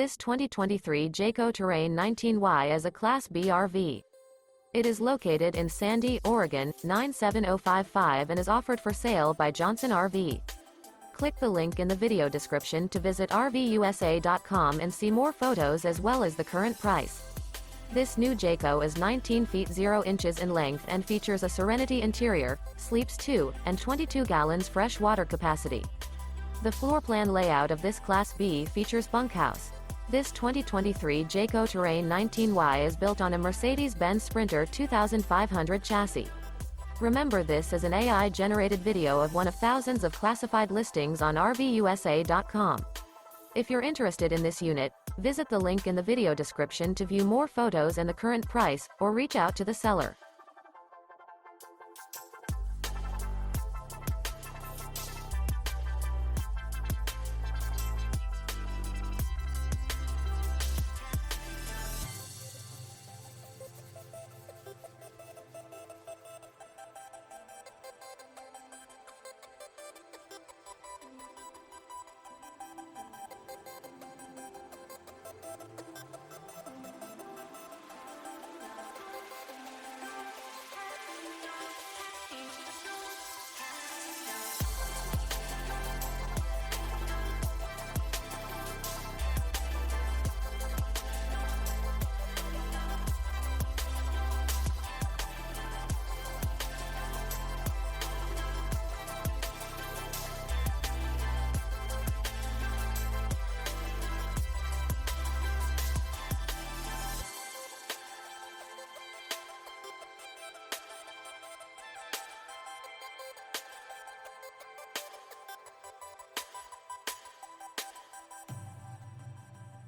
This 2023 Jayco Terrain 19Y is a Class B RV. It is located in Sandy, Oregon, 97055 and is offered for sale by Johnson RV. Click the link in the video description to visit RVUSA.com and see more photos as well as the current price. This new Jayco is 19 feet 0 inches in length and features a SERENITY interior, sleeps 2, and 22 gallons fresh water capacity. The floor plan layout of this Class B features bunkhouse. This 2023 Jayco Terrain 19Y is built on a Mercedes Benz Sprinter 2500 chassis. Remember, this is an AI-generated video of one of thousands of classified listings on RVUSA.com. If you're interested in this unit, visit the link in the video description to view more photos and the current price, or reach out to the seller.